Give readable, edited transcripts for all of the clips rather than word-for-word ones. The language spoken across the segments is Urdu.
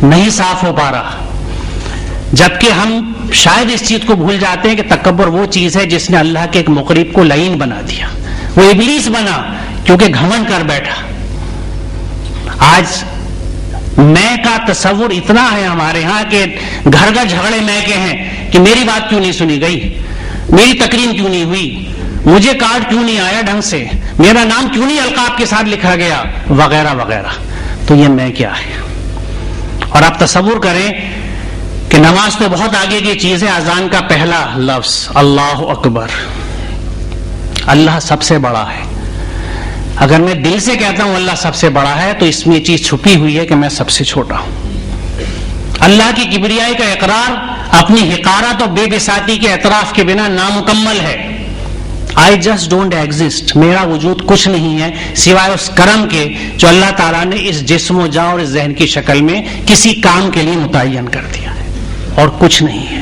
نہیں صاف ہو پا رہا، جبکہ ہم شاید اس چیز کو بھول جاتے ہیں کہ تکبر وہ چیز ہے جس نے اللہ کے ایک مقرب کو لعین بنا دیا. وہ ابلیس بنا کیونکہ گھمنڈ کر بیٹھا. آج میں کا تصور اتنا ہے ہمارے ہاں کہ گھر گھر جھگڑے میں کے ہیں کہ میری بات کیوں نہیں سنی گئی، میری تقریم کیوں نہیں ہوئی، مجھے کارڈ کیوں نہیں آیا ڈھنگ سے، میرا نام کیوں نہیں القاب کے ساتھ لکھا گیا، وغیرہ وغیرہ. تو یہ میں کیا ہے. اور آپ تصور کریں کہ نماز تو بہت آگے کی چیز ہے. اذان کا پہلا لفظ اللہ اکبر، اللہ سب سے بڑا ہے. اگر میں دل سے کہتا ہوں اللہ سب سے بڑا ہے تو اس میں یہ چیز چھپی ہوئی ہے کہ میں سب سے چھوٹا ہوں. اللہ کی کبریائی کا اقرار اپنی حقارت اور بے بساطی کے اعتراف کے بنا نامکمل ہے. I just don't exist. میرا وجود کچھ نہیں ہے سوائے اس کرم کے جو اللہ تعالیٰ نے اس جسم و جان اور اس ذہن کی شکل میں کسی کام کے لیے متعین کر دیا ہے، اور کچھ نہیں ہے.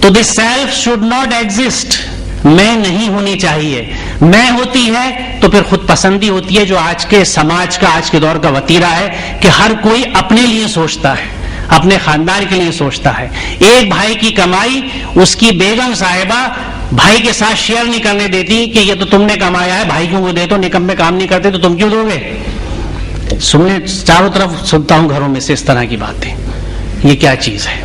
تو this self should not exist. میں نہیں ہونی چاہیے. میں ہوتی ہے تو پھر خود پسندی ہوتی ہے، جو آج کے سماج کا، آج کے دور کا وتیرہ ہے کہ ہر کوئی اپنے لیے سوچتا ہے، اپنے خاندان کے لیے سوچتا ہے. ایک بھائی کی کمائی اس کی بیگم صاحبہ بھائی کے ساتھ شیئر نہیں کرنے دیتی کہ یہ تو تم نے کمایا ہے، بھائی کو دے تو، نکم میں کام نہیں کرتے تو تم کیوں دو گے. سننے چاروں طرف سنتا ہوں گھروں میں سے اس طرح کی باتیں. یہ کیا چیز ہے.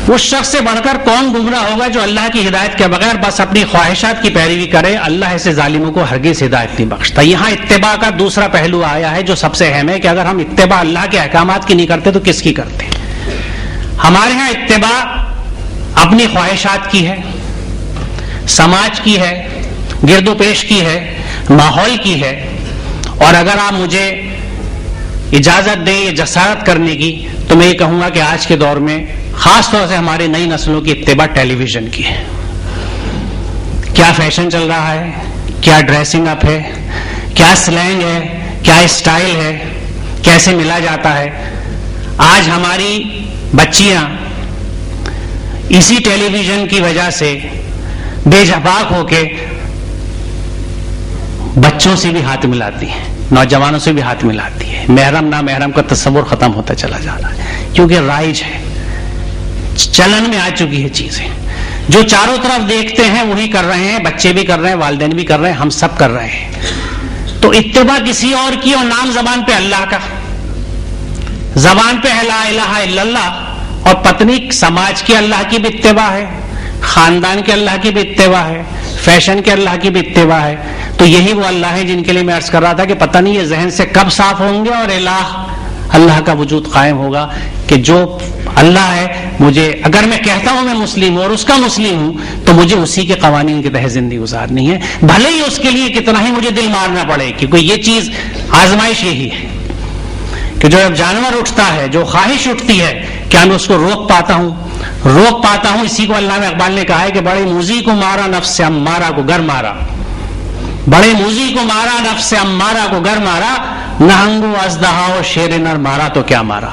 اس شخص سے بڑھ کر کون گمراہ ہوگا جو اللہ کی ہدایت کے بغیر بس اپنی خواہشات کی پیروی کرے. اللہ ایسے ظالموں کو ہرگز ہدایت نہیں بخشتا. یہاں اتباع کا دوسرا پہلو آیا ہے جو سب سے اہم ہے کہ اگر ہم اتباع اللہ کے احکامات کی نہیں کرتے تو کس کی کرتے. ہمارے ہاں اتباع اپنی خواہشات کی ہے، سماج کی ہے، گرد و پیش کی ہے، ماحول کی ہے. اور اگر آپ مجھے اجازت دیں یہ جسارت کرنے کی تو میں یہ کہوں گا کہ آج کے دور میں خاص طور سے ہماری نئی نسلوں کی اتباع ٹیلی ویژن کی ہے. کیا فیشن چل رہا ہے، کیا ڈریسنگ اپ ہے، کیا سلینگ ہے، کیا اسٹائل ہے، کیسے ملا جاتا ہے. آج ہماری بچیاں اسی ٹیلی ویژن کی وجہ سے بے جھپاک ہو کے بچوں سے بھی ہاتھ ملاتی ہیں، نوجوانوں سے بھی ہاتھ ملاتی ہے. محرم نا محرم کا تصور ختم ہوتا چلا جا رہا ہے کیونکہ رائج ہے، چلن میں آ چکی ہے چیزیں. جو چاروں طرف دیکھتے ہیں وہی کر رہے ہیں، بچے بھی کر رہے ہیں، والدین بھی کر رہے ہیں، ہم سب کر رہے ہیں. تو اتباع کسی اور کی اور نام زبان پہ اللہ کا، زبان پہ لا الہ الا اللہ، اور پتنی سماج کی اللہ کی بھی اتباع ہے، خاندان کے اللہ کی بھی اتباع ہے، فیشن کے اللہ کی بھی اتباع ہے. تو یہی وہ اللہ ہے جن کے لیے میں عرض کر رہا تھا کہ پتہ نہیں یہ ذہن سے کب صاف ہوں گے اور اللہ کا وجود قائم ہوگا کہ جو اللہ ہے، مجھے اگر میں کہتا ہوں میں مسلم ہوں اور اس کا مسلم ہوں تو مجھے اسی کے قوانین کے تحت زندگی گزارنی ہے، بھلے ہی اس کے لیے کتنا ہی مجھے دل مارنا پڑے. کیونکہ یہ چیز آزمائش یہی ہے کہ جو جب جانور اٹھتا ہے، جو خواہش اٹھتی ہے، کیا میں اس کو روک پاتا ہوں؟ اسی کو علامہ اقبال نے کہا ہے کہ بڑے موذی کو مارا نفس امارہ کو گر مارا، بڑے موذی کو مارا نفس امارہ کو گر مارا، نہنگو ازدہا و شیر نر مارا تو کیا مارا.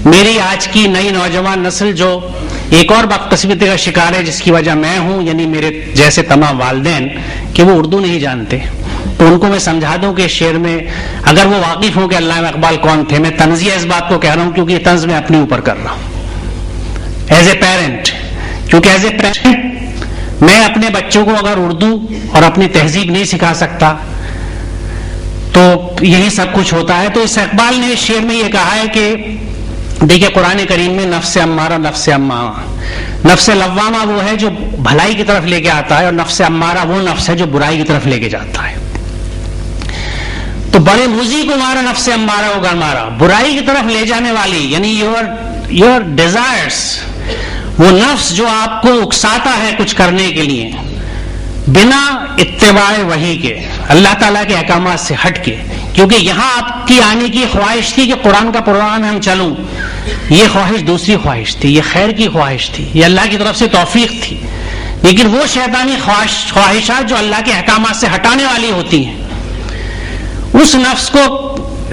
میری آج کی نئی نوجوان نسل جو ایک اور بدقسمتی کا شکار ہے جس کی وجہ میں ہوں، یعنی میرے جیسے تمام والدین، کہ وہ اردو نہیں جانتے. تو ان کو میں سمجھا دوں کہ شعر میں اگر وہ واقف ہوں کہ علامہ اقبال کون تھے. میں طنزیہ اس بات کو کہہ رہا ہوں کیونکہ یہ طنز میں اپنے اوپر کر رہا ہوں ایز اے پیرنٹ. کیونکہ ایز اے پیرنٹ میں اپنے بچوں کو اگر اردو اور اپنی تہذیب نہیں سکھا سکتا تو یہی سب کچھ ہوتا ہے. تو اس اقبال نے شعر میں یہ کہا ہے کہ دیکھیں قرآن کریم میں نفس امارہ، نفس امارہ، نفس لوامہ وہ ہے جو بھلائی کی طرف لے کے آتا ہے، اور نفس امارہ وہ نفس ہے جو برائی کی طرف لے کے جاتا ہے. تو بڑے موذی کو مارا نفس امارہ کو گر مارا، برائی کی طرف لے جانے والی یعنی یور ڈیزائرز، وہ نفس جو آپ کو اکساتا ہے کچھ کرنے کے لیے بنا اتباع وحی کے، اللہ تعالیٰ کے احکامات سے ہٹ کے. کیونکہ یہاں آپ کی آنے کی خواہش تھی کہ قرآن کا پروگرام ہم چلوں، یہ خواہش دوسری خواہش تھی، یہ خیر کی خواہش تھی، یہ اللہ کی طرف سے توفیق تھی. لیکن وہ شیطانی خواہشات جو اللہ کے احکامات سے ہٹانے والی ہوتی ہیں، اس نفس کو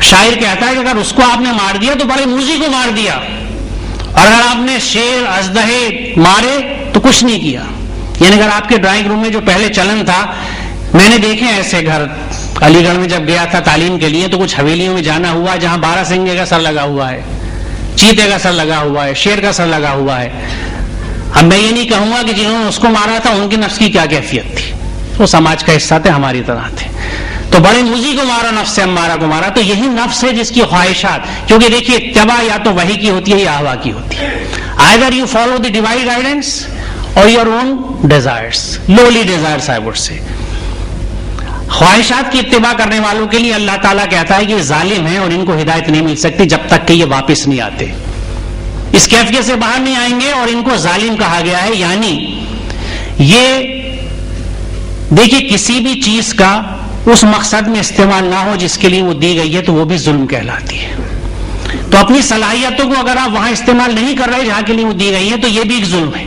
شاعر کہتا ہے کہ اگر اس کو آپ نے مار دیا تو بڑے موذی کو مار دیا، اور اگر آپ نے شیر اژدہے مارے تو کچھ نہیں کیا. یعنی اگر آپ کے ڈرائنگ روم میں جو پہلے چلن تھا، میں نے دیکھے ایسے گھر علی گڑھ میں جب گیا تھا تعلیم کے لیے تو کچھ حویلیوں میں جانا ہوا جہاں 12 سنگے کا سر لگا ہوا ہے، چیتے کا سر لگا ہوا ہے، شیر کا سر لگا ہوا ہے. اب میں یہ نہیں کہوں گا کہ جنہوں نے اس کو مارا تھا ان کی نفس کی کیا کیفیت تھی، وہ سماج کا حصہ تھے، ہماری طرح تھے. تو بڑے موذی کو مارا، نفس امارہ کو مارا. تو یہی نفس ہے جس کی خواہشات، کیونکہ دیکھیے اتباع یا تو وحی کی ہوتی ہے یا ہوا کی ہوتی ہے. Either you follow the divine guidance or your own desires, lowly desires I would say. خواہشات کی اتباع کرنے والوں کے لیے اللہ تعالیٰ کہتا ہے کہ یہ ظالم ہیں اور ان کو ہدایت نہیں مل سکتی جب تک کہ یہ واپس نہیں آتے، اس کیفیت سے باہر نہیں آئیں گے، اور ان کو ظالم کہا گیا ہے. یعنی یہ دیکھیے کسی بھی چیز کا اس مقصد میں استعمال نہ ہو جس کے لیے وہ دی گئی ہے تو وہ بھی ظلم کہلاتی ہے. تو اپنی صلاحیتوں کو اگر آپ وہاں استعمال نہیں کر رہے جہاں کے لیے وہ دی گئی ہے تو یہ بھی ایک ظلم ہے،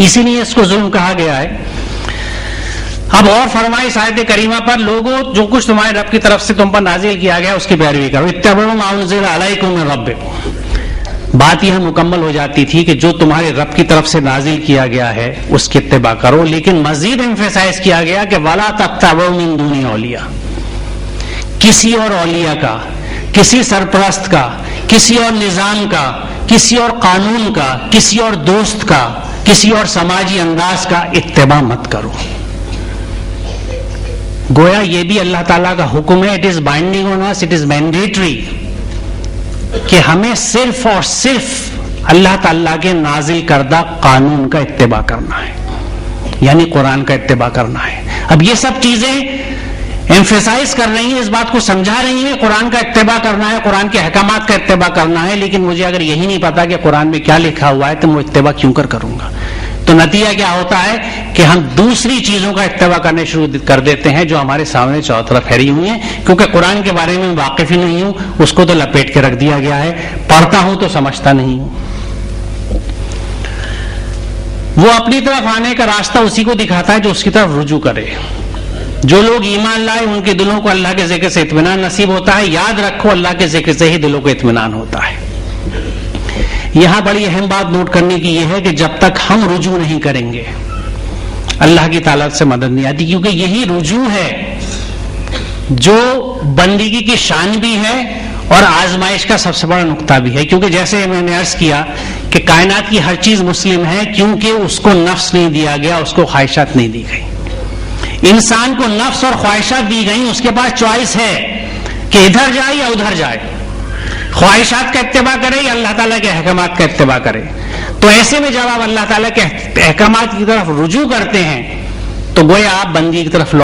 اسی لیے اس کو ظلم کہا گیا ہے. اب اور فرمائے اس آیت کریمہ پر، لوگوں جو کچھ تمہارے رب کی طرف سے تم پر نازل کیا گیا اس کی پیروی کرو. اتبعوا ما انزل علیکم من ربکم. بات یہ مکمل ہو جاتی تھی کہ جو تمہارے رب کی طرف سے نازل کیا گیا ہے اس کی اتباع کرو، لیکن مزید ایمفیسائز کیا گیا کہ ولا تتبعوا من دون اولیاء. کسی اور اولیاء کا، کسی سرپرست کا، کسی اور نظام کا، کسی اور قانون کا، کسی اور دوست کا، کسی اور سماجی انداز کا اتباع مت کرو. گویا یہ بھی اللہ تعالیٰ کا حکم ہے. It is binding on us, it is mandatory کہ ہمیں صرف اور صرف اللہ تعالیٰ کے نازل کردہ قانون کا اتباع کرنا ہے، یعنی قرآن کا اتباع کرنا ہے. اب یہ سب چیزیں ایمفیسائز کر رہی ہیں، اس بات کو سمجھا رہی ہیں قرآن کا اتباع کرنا ہے، قرآن کے احکامات کا اتباع کرنا ہے. لیکن مجھے اگر یہی نہیں پتا کہ قرآن میں کیا لکھا ہوا ہے تو میں اتباع کیوں کروں گا؟ تو نتیجہ کیا ہوتا ہے کہ ہم دوسری چیزوں کا اتباع کرنے شروع کر دیتے ہیں جو ہمارے سامنے چاروں طرف پھیلی ہوئی ہیں. کیونکہ قرآن کے بارے میں واقف ہی نہیں ہوں، اس کو تو لپیٹ کے رکھ دیا گیا ہے، پڑھتا ہوں تو سمجھتا نہیں ہوں. وہ اپنی طرف آنے کا راستہ اسی کو دکھاتا ہے جو اس کی طرف رجوع کرے. جو لوگ ایمان لائے ان کے دلوں کو اللہ کے ذکر سے اطمینان نصیب ہوتا ہے. یاد رکھو اللہ کے ذکر سے ہی دلوں کو اطمینان ہوتا ہے. یہاں بڑی اہم بات نوٹ کرنے کی یہ ہے کہ جب تک ہم رجوع نہیں کریں گے اللہ کی طاقت سے مدد نہیں آتی، کیونکہ یہی رجوع ہے جو بندگی کی شان بھی ہے اور آزمائش کا سب سے بڑا نقطہ بھی ہے. کیونکہ جیسے میں نے عرض کیا کہ کائنات کی ہر چیز مسلم ہے کیونکہ اس کو نفس نہیں دیا گیا، اس کو خواہشات نہیں دی گئی. انسان کو نفس اور خواہشات دی گئی، اس کے پاس چوائس ہے کہ ادھر جائے یا ادھر جائے، خواہشات کا اتباع کرے یا اللہ تعالیٰ کے احکامات کا اتباع کرے. تو ایسے میں جب آپ اللہ تعالیٰ کے احکامات کی طرف رجوع کرتے ہیں تو گویا آپ بندگی کی طرف